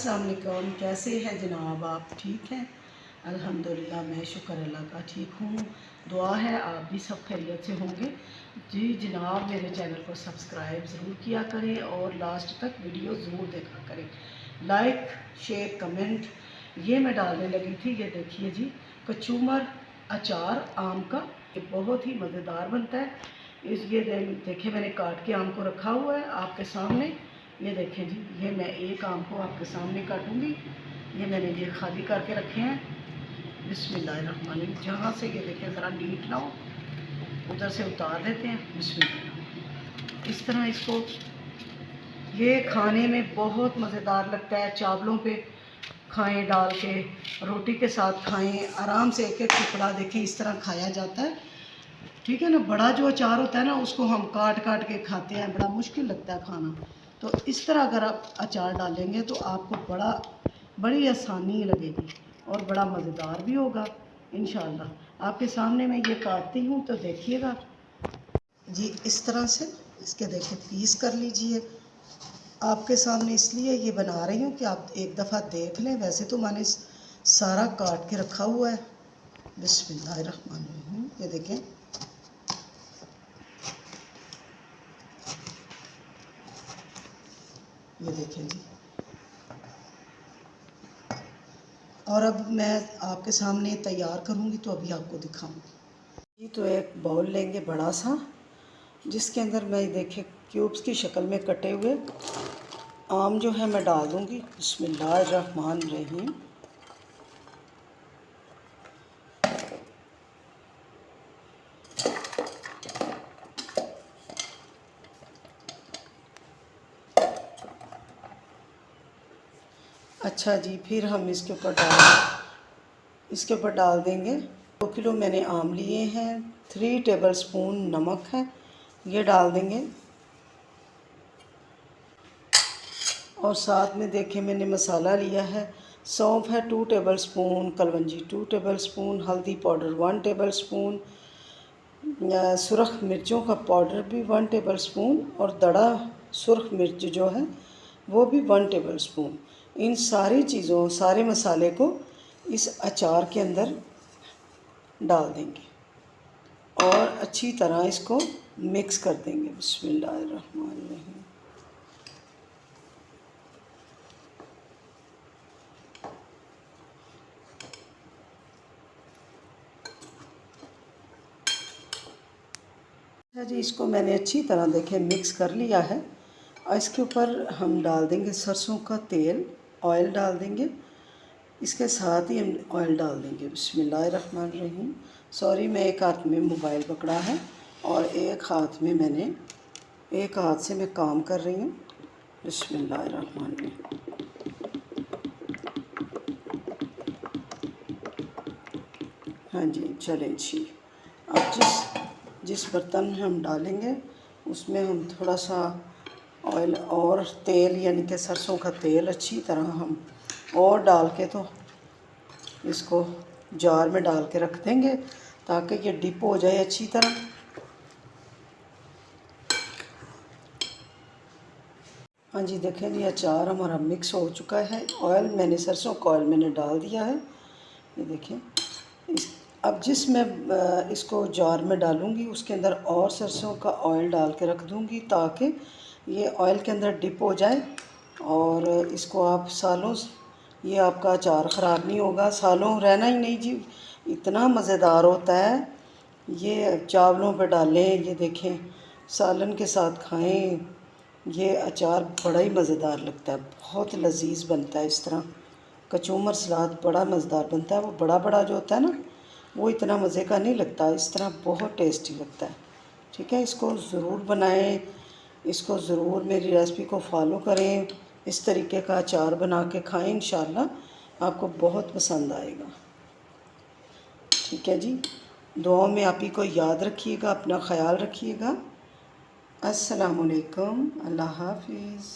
अस्सलाम वालेकुम। कैसे हैं जनाब आप? ठीक हैं? अल्हम्दुलिल्लाह, मैं शुक्र अल्लाह का ठीक हूँ। दुआ है आप भी सब खैरियत से होंगे। जी जनाब, मेरे चैनल को सब्सक्राइब ज़रूर किया करें और लास्ट तक वीडियो ज़रूर देखा करें। लाइक, शेयर, कमेंट ये मैं डालने लगी थी। ये देखिए जी, कचूमर अचार आम का, ये बहुत ही मज़ेदार बनता है। ये देखिए, मैंने काट के आम को रखा हुआ है आपके सामने। ये देखें जी, ये मैं एक आम को आपके सामने काटूंगी। ये मैंने ये खाली करके रखे हैं। बिस्मिल्लाहिर्रहमानिर्रहीम। जहाँ से ये देखें ज़रा लीक ना हो, उधर से उतार देते हैं। बिस्मिल्लाह। इस तरह इसको, ये खाने में बहुत मज़ेदार लगता है। चावलों पे खाएं, डाल के रोटी के साथ खाएं, आराम से एक एक टुकड़ा देखें इस तरह खाया जाता है। ठीक है ना। बड़ा जो अचार होता है ना, उसको हम काट काट के खाते हैं, बड़ा मुश्किल लगता है खाना। तो इस तरह अगर आप अचार डालेंगे तो आपको बड़ी आसानी लगेगी और बड़ा मज़ेदार भी होगा इंशाअल्लाह। आपके सामने मैं ये काटती हूँ तो देखिएगा जी। इस तरह से इसके देखिए पीस कर लीजिए। आपके सामने इसलिए ये बना रही हूँ कि आप एक दफ़ा देख लें। वैसे तो मैंने सारा काट के रखा हुआ है। बिस्मिल्लाहिर्रहमानिर्रहीम। ये देखें, ये देखें जी। और अब मैं आपके सामने तैयार करूँगी तो अभी आपको दिखाऊँगी। तो एक बाउल लेंगे बड़ा सा, जिसके अंदर मैं देखे क्यूब्स की शक्ल में कटे हुए आम जो है मैं डाल दूँगी। बिस्मिल्लाहिर्रहमानिर्रहीम। अच्छा जी, फिर हम इसके ऊपर डाल देंगे 2 किलो मैंने आम लिए हैं। 3 टेबलस्पून नमक है, ये डाल देंगे। और साथ में देखें मैंने मसाला लिया है। सौंफ है 2 टेबलस्पून, कलवंजी 2 टेबलस्पून, हल्दी पाउडर 1 टेबलस्पून, सुरख मिर्चों का पाउडर भी 1 टेबलस्पून और दड़ा सुरख मिर्च जो है वो भी 1 टेबलस्पून। इन सारी चीज़ों, सारे मसाले को इस अचार के अंदर डाल देंगे और अच्छी तरह इसको मिक्स कर देंगे। बिस्मिल्लाहिर्रहमानिर्रहीम। अच्छा जी, इसको मैंने अच्छी तरह देखें मिक्स कर लिया है। और इसके ऊपर हम डाल देंगे सरसों का तेल, ऑयल डाल देंगे। इसके साथ ही हम ऑयल डाल देंगे। बिस्मिल्लाहिर्रहमानिर्रहीम। सॉरी, मैं एक हाथ में मोबाइल पकड़ा है और एक हाथ से मैं काम कर रही हूँ। बिस्मिल्लाहिर्रहमानिर्रहीम। हाँ जी, चलें जी। अब जिस बर्तन में हम डालेंगे उसमें हम थोड़ा सा ऑयल और तेल, यानी कि सरसों का तेल अच्छी तरह हम और डाल के तो इसको जार में डाल के रख देंगे ताकि ये डिप हो जाए अच्छी तरह। हाँ जी, देखें जी, अचार हमारा मिक्स हो चुका है। ऑयल मैंने, सरसों का ऑयल मैंने डाल दिया है। ये देखें। अब मैं इसको जार में डालूँगी उसके अंदर और सरसों का ऑयल डाल के रख दूँगी ताकि ये ऑयल के अंदर डिप हो जाए और इसको आप सालों, ये आपका अचार ख़राब नहीं होगा, सालों रहना ही नहीं जी। इतना मज़ेदार होता है। ये चावलों पे डालें, ये देखें, सालन के साथ खाएं। ये अचार बड़ा ही मज़ेदार लगता है, बहुत लजीज बनता है। इस तरह कचूमर सलाद बड़ा मज़ेदार बनता है। वो बड़ा बड़ा जो होता है ना, वो इतना मज़े का नहीं लगता, इस तरह बहुत टेस्टी लगता है। ठीक है, इसको ज़रूर बनाएं, इसको ज़रूर मेरी रेसिपी को फॉलो करें। इस तरीके का अचार बना के खाएं, इंशाल्लाह आपको बहुत पसंद आएगा। ठीक है जी, दुआ में आप ही को याद रखिएगा, अपना ख्याल रखिएगा। अस्सलामुअलैकुम, अल्लाह हाफिज़।